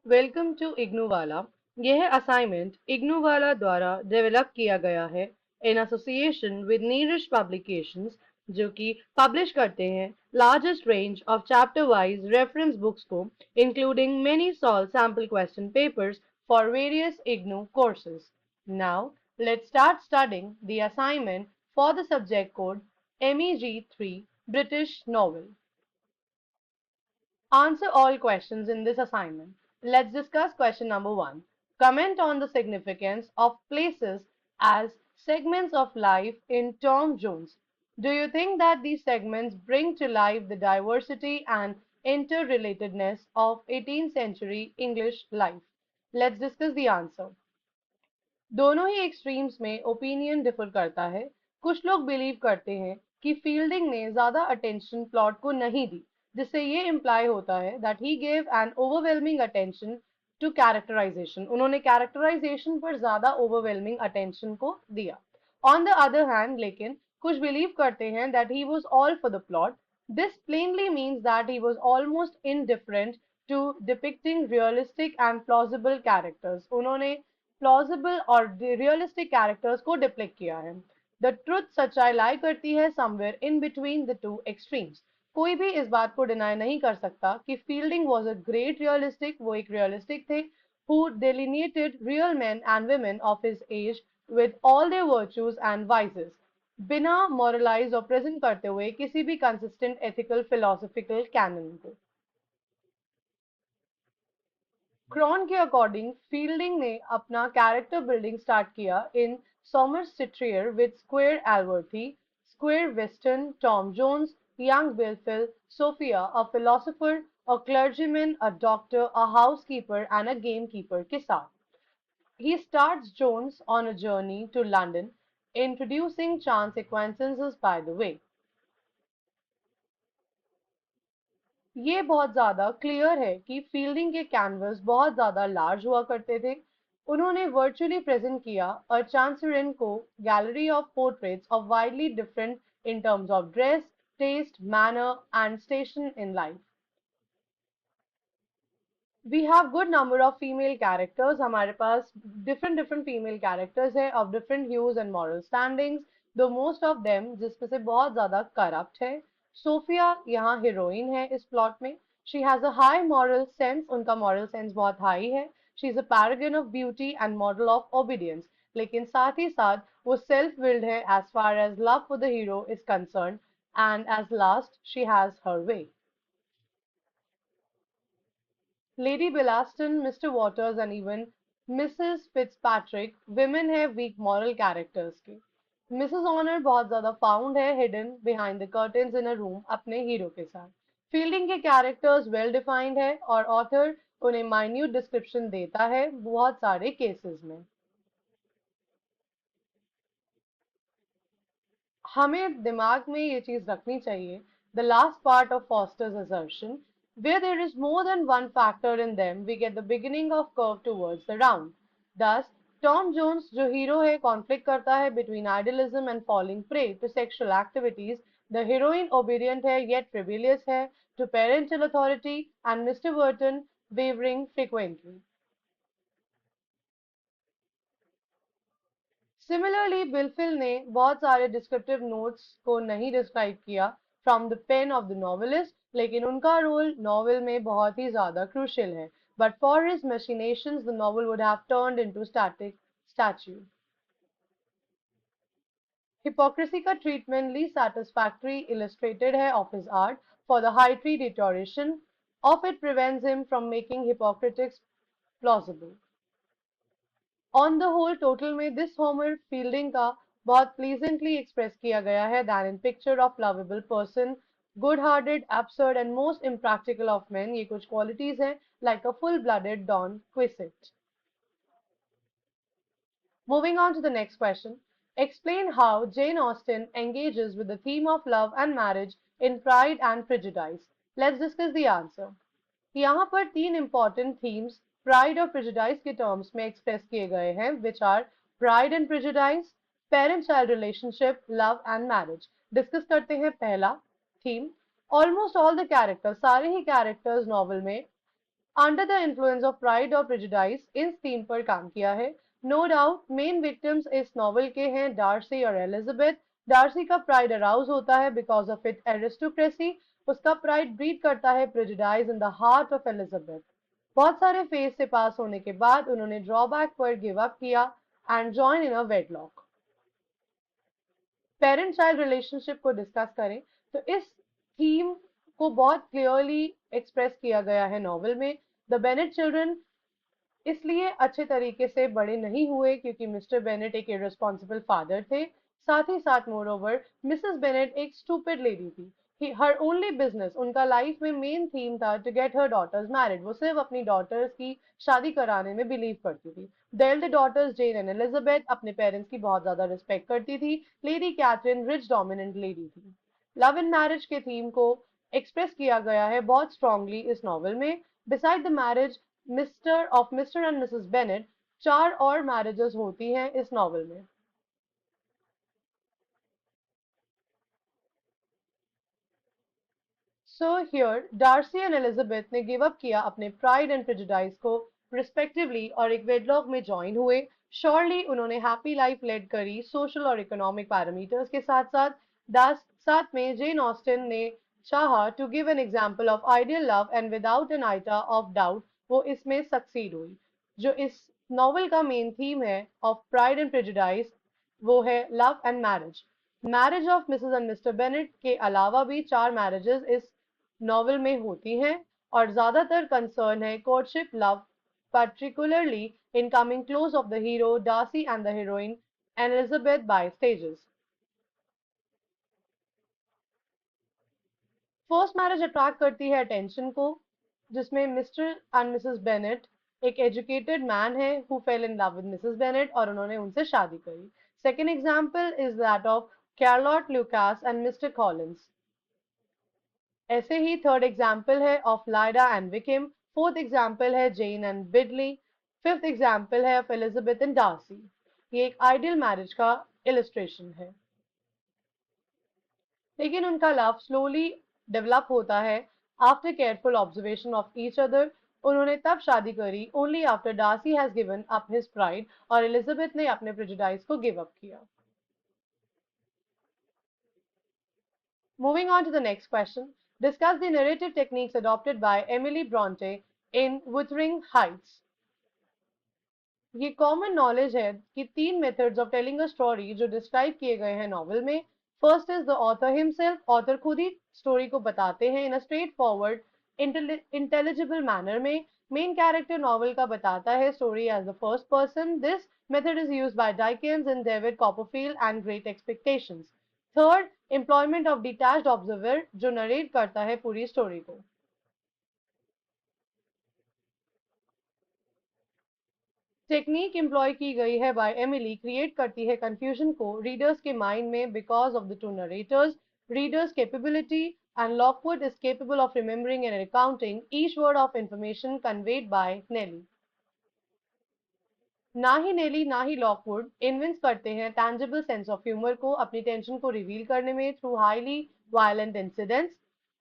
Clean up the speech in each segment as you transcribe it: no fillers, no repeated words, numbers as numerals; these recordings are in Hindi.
वेलकम टू इग्नू वाला। यह असाइनमेंट इग्नू वाला द्वारा डेवलप किया गया है in association with Neeraj publications, जो कि पब्लिश करते हैं largest range of chapter wise reference books को, including many solve sample question papers for various IGNOU courses. Now let's start studying the assignment for the subject code MEG3 British Novel. Answer all questions in this assignment. Let's discuss question number 1. Comment on the significance of places as segments of life in Tom Jones. Do you think that these segments bring to life the diversity and interrelatedness of 18th century English life? Let's discuss the answer. दोनों ही एक्सट्रीम्स में ओपिनियन डिफर करता है। कुछ लोग बिलीव करते हैं कि फील्डिंग ने ज्यादा अटेंशन प्लॉट को नहीं दी, जिससे ये इम्प्लाई होता है that he gave an overwhelming attention to characterization. उन्होंने कैरेक्टराइजेशन पर ज्यादा ओवरवेलमिंग अटेंशन को दिया। ऑन द अदर हैंड लेकिन कुछ बिलीव करते हैं that he was all for the plot. This plainly means that he was almost indifferent to depicting realistic and plausible characters. उन्होंने प्लॉजिबल और रियलिस्टिक कैरेक्टर्स को डिप्लिक्ट किया है। द ट्रुथ, सच्चाई लाई करती है somewhere in between the two extremes. कोई भी इस बात को डिनाई नहीं कर सकता कि fielding was a great realistic, वो एक रियलिस्टिक थे who delineated real men and women of his age with all their virtues and vices, बिना moralize और present करते हुए किसी भी consistent ethical philosophical canon को। क्रॉन के अकॉर्डिंग फील्डिंग ने अपना कैरेक्टर बिल्डिंग स्टार्ट किया in Somersetshire with squire Allworthy, squire Western, Tom Jones, young Blifil, Sophia a philosopher, a clergyman, a doctor, a housekeeper and a gamekeeper के साथ। He starts Jones on a journey to London, introducing chance acquaintances by the way. ये बहुत ज्यादा क्लियर है कि फील्डिंग के कैनवस बहुत ज्यादा लार्ज हुआ करते थे। उन्होंने वर्चुअली प्रेजेंट किया और चांसरिन को gallery of portraits of widely different in terms of dress, taste, manner and station in life. We have good number of female characters. हमारे पास डिफरेंट डिफरेंट फीमेल कैरेक्टर्स है of different hues and moral standings, though most of them जिसमें से बहुत ज्यादा करप्ट है। सोफिया यहाँ हीरोइन है इस प्लॉट में। She has a high moral sense, उनका मॉरल सेंस बहुत हाई है। She is a paragon of beauty and model of obedience, लेकिन साथ ही साथ वो सेल्फ विल्ड है as far as love for the hero is concerned, and as last she has her way. Lady Bellaston, Mr. Waters and even Mrs. Fitzpatrick women है weak moral characters के। Mrs. Honor बहुत ज्यादा found है hidden behind the curtains in a room अपने हीरो के साथ। फील्डिंग के कैरेक्टर्स वेल डिफाइंड है और ऑथर उन्हें माइन्यूट डिस्क्रिप्शन देता है बहुत सारे केसेस में। हमें दिमाग में ये चीज रखनी चाहिए, the last part of fosters assertion, where there is more than one factor in them we get the beginning of curve towards the round. Thus Tom Jones जो हीरो है कॉन्फ्लिक्ट करता है between idealism and falling prey to sexual activities. The heroine obedient है येट रिबेलियस है to parental authority, and mister Western wavering frequently. Similarly Blifil ने बहुत सारे डिस्क्रिप्टिव नोट्स को नहीं डिस्क्राइब किया from the pen of the novelist, लेकिन उनका रोल नॉवेल में बहुत ही ज्यादा क्रूशियल है। But for his machinations the novel would have turned into static statue. Hypocrisy का ट्रीटमेंट ली satisfactory illustrated है of his art for the high tree deterioration of it prevents him from making hypocritics plausible. On the whole total में दिस होमर फील्डिंग का बहुत प्लीजेंटली एक्सप्रेस किया गया है than in picture of lovable person, good hearted, absurd and most impractical of man. ये कुछ क्वालिटीज हैं like a full blooded Don Quixote. Moving on to the next question. Explain how Jane Austen engages with the theme of love and marriage in Pride and Prejudice. Let's discuss the answer. यहाँ पर तीन important themes प्राइड और प्रेजुडाइज के टर्म्स में एक्सप्रेस किए गए हैं which are pride and prejudice, parent child relationship, love and marriage. Discuss करते हैं पहला theme. Almost all the characters, सारे ही कैरेक्टर्स नॉवल में under the influence of pride और प्रेजुडाइज इन थीम पर काम किया है। नो डाउट मेन विक्टिम्स इस नॉवल के हैं डार्सी और एलिजाबेथ। डार्सी का प्राइड अराउज होता है बिकॉज ऑफ इट एरिस्टोक्रेसी। उसका प्राइड ब्रीड करता है prejudice in the heart of Elizabeth. बहुत सारे फेज से पास होने के बाद उन्होंने ड्रॉबैक पर गिव अप किया and join in a wedlock. Parent child relationship को डिस्कस करें तो इस थीम को बहुत क्लियरली एक्सप्रेस किया गया है नॉवल में। द बेनेट चिल्ड्रन इसलिए अच्छे तरीके से बड़े नहीं हुए क्योंकि मिस्टर बेनेट एक इररिस्पॉन्सिबल फादर थे। साथ ही साथ मोर ओवर मिसेस बेनेट एक स्टूपिड लेडी थी। हर ओनली बिजनेस उनका लाइफ में मेन थीम था to get her daughters married. वो सिर्फ अपनी डॉटर्स की शादी कराने में बिलीव करती थी। The elder daughters Jane and Elizabeth अपने पेरेंट्स की बहुत ज्यादा रिस्पेक्ट करती थी। Lady Catherine rich dominant lady थी। लव एंड मैरिज के थीम को एक्सप्रेस किया गया है बहुत स्ट्रांगली इस नॉवल में। Beside the marriage Mr and Mrs Bennet चार और मैरिजेस होती हैं इस नॉवल में। So here Darcy and Elizabeth ने गिव अप किया अपने प्राइड एंड प्रेजुडाइज को रिस्पेक्टिवली और एक वेडलॉक में ज्वाइन हुए। श्योरली उन्होंने हैप्पी लाइफ लेड करी सोशल और इकोनॉमिक पैरामीटर्स के साथ साथ। दास साथ में जेन ऑस्टिन ने चाहा to give an example of ideal love and without an iota of doubt वो इसमें सक्सीड हुई। जो इस नॉवल का मेन थीम है ऑफ प्राइड एंड प्रेजुडाइज वो है love and marriage. Marriage of Mrs and Mr Bennet के अलावा भी चार मैरिजेस इस नॉवल में होती हैं और ज्यादातर कंसर्न है courtship love particularly in coming close of the hero Darcy and the heroine Elizabeth by stages. First marriage attract करती है अटेंशन को जिसमें मिस्टर एंड मिसेस बेनेट एक एजुकेटेड मैन है who fell in love with missus Bennet और उन्होंने उनसे शादी करी। Second example is that of Charlotte Lucas and mister Collins. ऐसे ही थर्ड एग्जाम्पल है of Lydia and Wickham. Fourth example है Jane and Bingley. Fifth example है ऑफ एलिजाबेथ एंड डार्सी। ये एक आइडियल मैरिज का इलिस्ट्रेशन है। लेकिन उनका लव स्लोली डेवलप होता है after careful observation of each other. उन्होंने तब शादी करी only after Darcy has given up his pride और एलिजाबेथ ने अपने प्रेजुडाइज को गिव अप किया। Moving on to the next question, discuss the narrative techniques adopted by Emily Bronte in Wuthering Heights. ये कॉमन नॉलेज है कि तीन methods of telling a story जो डिस्क्राइब किए गए हैं नॉवल में। First is the author himself. Author खुद ही स्टोरी को बताते हैं in a straightforward intelligible manner में। मेन कैरेक्टर नॉवल का बताता है story as the first person. This method is used by Dickens in David Copperfield and Great Expectations. Third, employment of detached observer जो नरेट करता है पूरी स्टोरी को। टेक्निक एम्प्लॉय की गई है बाय एमिली क्रिएट करती है कंफ्यूजन को रीडर्स के माइंड में because of the two narrators. Readers capability and Lockwood is capable of remembering and recounting each word of information conveyed by Nelly. ना ही नेली ना ही लॉकवुड इन्वेंट करते हैं टैंजिबल सेंस ऑफ ह्यूमर को अपनी टेंशन को रिवील करने में through highly violent incidents.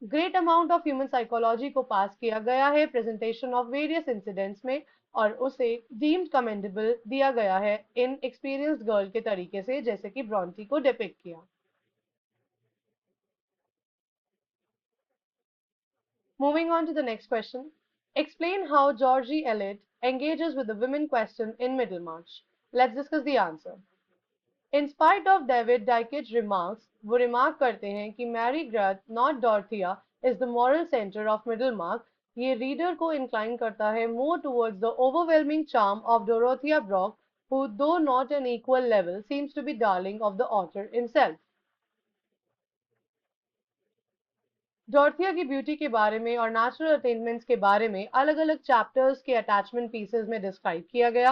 Great amount of human psychology को पास किया गया है प्रेजेंटेशन ऑफ वेरियस इंसिडेंट्स में और उसे डीम्ड कमेंडेबल दिया गया है इन एक्सपीरियंस्ड गर्ल के तरीके से जैसे कि ब्रॉन्टी को डिपिक्ट किया। Moving on to the next question, explain how George Eliot engages with the women question in Middlemarch. Let's discuss the answer. In spite of David Dike's remarks, वो रिमार्क करते हैं कि Mary Garth not Dorothea is the moral centre of Middlemarch. ये रीडर को इंक्लाइन करता है more towards the overwhelming charm of Dorothea Brooke who though not an equal level seems to be darling of the author himself. डॉर्थिया की ब्यूटी के बारे में और नेचुरल अटेनमेंट्स के बारे में अलग अलग चैप्टर्स के अटैचमेंट पीसेस में डिस्क्राइब किया गया।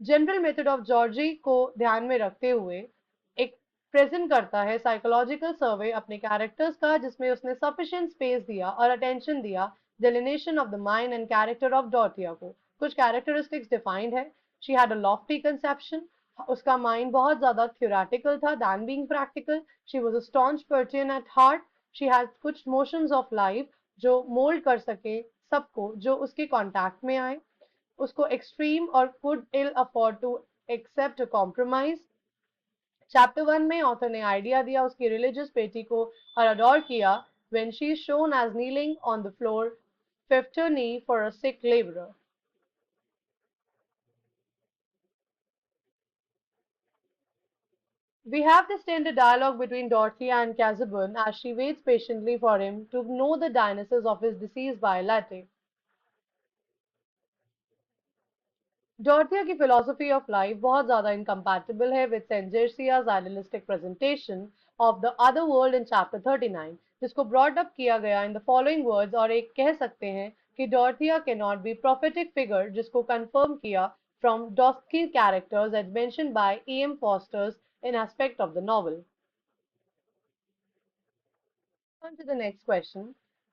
जनरल मेथड ऑफ जॉर्जी को ध्यान में रखते हुए एक प्रेजेंट करता है साइकोलॉजिकल सर्वे अपने कैरेक्टर्स का जिसमें उसने सफिशिएंट स्पेस दिया और अटेंशन दिया delineation of the mind and character of Dorothea को। कुछ कैरेक्टरिस्टिक्स डिफाइंड है। She had a lofty conception. उसका माइंड बहुत ज्यादा थ्योरेटिकल था than being practical. She was a staunch puritan at heart. She had कुछ मोशंस ऑफ लाइफ जो मोल्ड कर सके सबको जो उसके कांटेक्ट में आए, उसको एक्सट्रीम और could ill afford to accept compromise. Chapter 1 में ऑथर ने आइडिया दिया उसकी रिलीजियस बेटी को और अडोर किया when she is shown as kneeling on the floor fifth knee for a sick labourer. We have this tender dialogue between Dorothea and Casaubon as she waits patiently for him to know the diagnosis of his disease by Latte. Dorothea की फिलोसफी ऑफ लाइफ बहुत ज्यादा इनकम्पैटिबल है with saint Theresa's idealistic presentation of the other world in chapter 39, जिसको ब्रॉट अप किया गया इन द फॉलोइंग वर्ड्स, और एक कह सकते हैं कि Dorothea can not be prophetic figure, जिसको कंफर्म किया from Dostoevsky characters as mentioned by E.M. Forster's in aspect of the novel. On to the next question.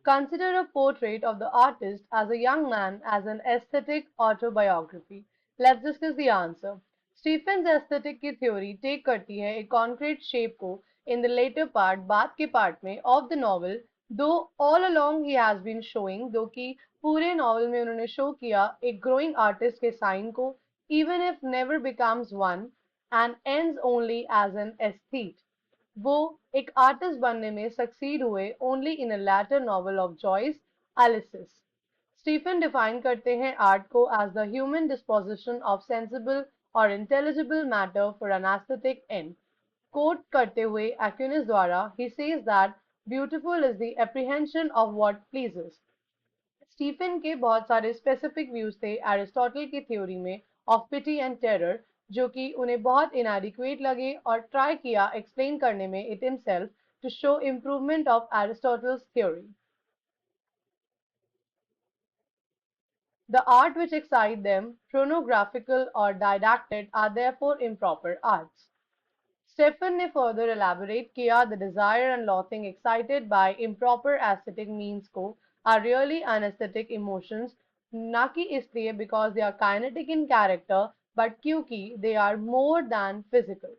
Consider a portrait of the artist as a young man as an aesthetic autobiography. Let's discuss the answer. Stephen's aesthetic की theory take करती है एक concrete shape को in the later part, बाद के part में of the novel, though all along he has been showing, दो कि पूरे novel में उन्होंने show किया एक growing artist के sign को, even if never becomes one and ends only as an aesthete. वो एक आर्टिस्ट बनने में सक्सीड हुए only in a later novel of Joyce Ulysses. Stephen define करते हैं आर्ट को as the human disposition of sensible और intelligible matter for an aesthetic end. Quote करते हुए एक्यूनिस द्वारा, he says that beautiful is the apprehension of what pleases. Stephen के बहुत सारे स्पेसिफिक व्यूज थे एरिस्टोटल की थ्योरी में ऑफ पिटी एंड टेरर, जो कि उन्हें बहुत इनएडिक्वेट लगे और ट्राई किया एक्सप्लेन करने में it himself to show improvement of Aristotle's theory. The art which excite them, pornographical or didactic, are therefore improper arts. Stephen ने further elaborate किया the desire and loathing excited by improper aesthetic means को are really anesthetic emotions, ना कि इसलिए because they are kinetic in character, but क्योंकि they are more than physical.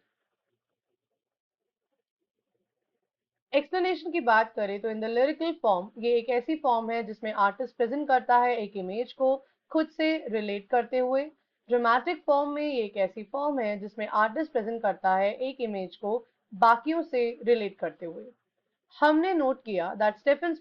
Explanation की बात करें तो इन द लिरिकल फॉर्म, ये एक ऐसी फॉर्म है जिसमें आर्टिस्ट प्रेजेंट करता है एक इमेज को खुद से रिलेट करते हुए। ड्रामेटिक फॉर्म में ये एक ऐसी फॉर्म है जिसमें आर्टिस्ट प्रेजेंट करता है एक इमेज को बाकियों से रिलेट करते हुए। हमने नोट किया दैट स्टेफन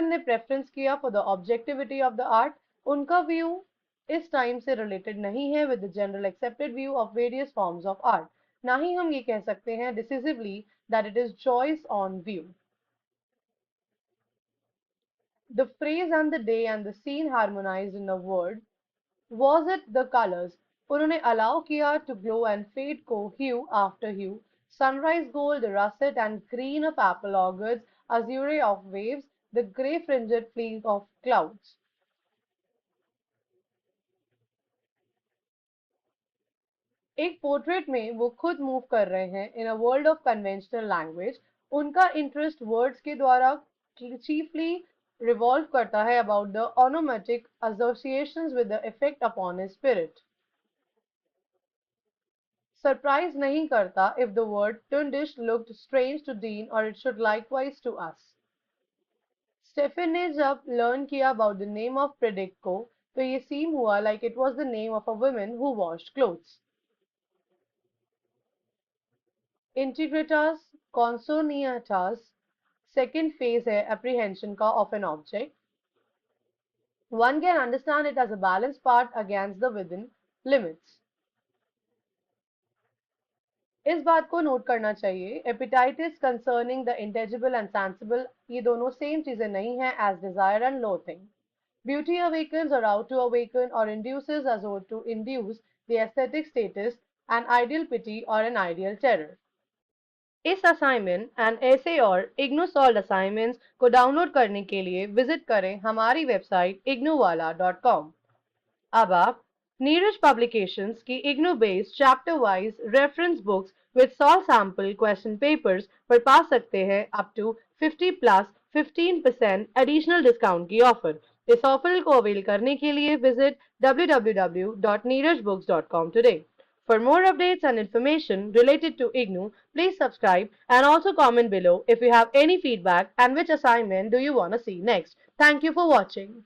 ने प्रेफरेंस किया for the objectivity of the art. उनका व्यू इस टाइम से रिलेटेड नहीं है with the general accepted view of various forms of art. ना ही हम ये कह सकते हैं decisively that it is choice on view. The phrase and the day and the scene harmonized in a word. Was it the colors? उन्होंने allow किया to glow and fade को hue after hue. Sunrise gold, the russet and green of apple orchards, azure of waves, the grey fringed fleece of clouds. एक पोर्ट्रेट में वो खुद मूव कर रहे हैं in a world of conventional language. उनका इंटरेस्ट वर्ड्स के द्वारा चीफली रिवॉल्व करता है about the onomatopoeic associations with the effect upon his spirit. Surprise नहीं करता if the word tundish looked strange to dean और it should likewise to us. Stephen ने जब लर्न किया about the name of predict को तो ये सीम हुआ like it was the name of a woman who washed clothes. Integritas consoniatas, second phase है apprehension का of an object. One can understand it as a balanced part against the within limits. इस बात को नोट करना चाहिए appetites concerning the intelligible and sensible, ये दोनों सेम चीजें नहीं हैं as desire and loathing. Beauty awakens or out to awaken or induces as or to induce the aesthetic status, an ideal pity or an ideal terror. इस असाइनमेंट एंड ऐसे और इग्नू सॉल्व असाइनमेंट्स को डाउनलोड करने के लिए विजिट करें हमारी वेबसाइट ignowala.com। अब आप नीरज पब्लिकेशंस की IGNOU based chapter wise reference books with solve sample question papers पर पा सकते हैं up to 50 plus 15% additional discount की ऑफर। इस ऑफर को अवेल करने के लिए visit www.neerajbooks.com today। For more updates and information related to IGNU, please subscribe and also comment below if you have any feedback and which assignment do you want to see next. Thank you for watching.